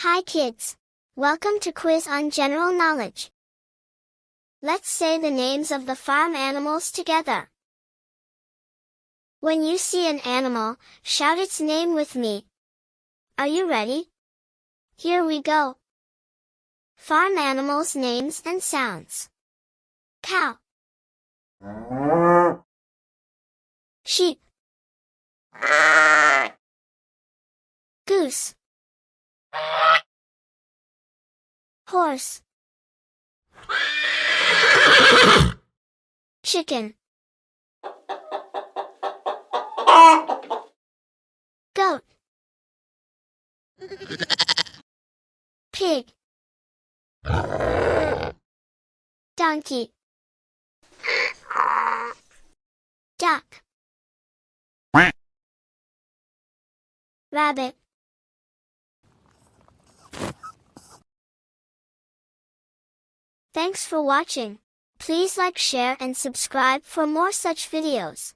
Hi kids! Welcome to Quiz on General Knowledge. Let's say the names of the farm animals together. When you see an animal, shout its name with me. Are you ready? Here we go. Farm animals' names and sounds. Cow, sheep, goose, horse, chicken, goat, pig, donkey, duck, rabbit. Thanks for watching. Please like, share and subscribe for more such videos.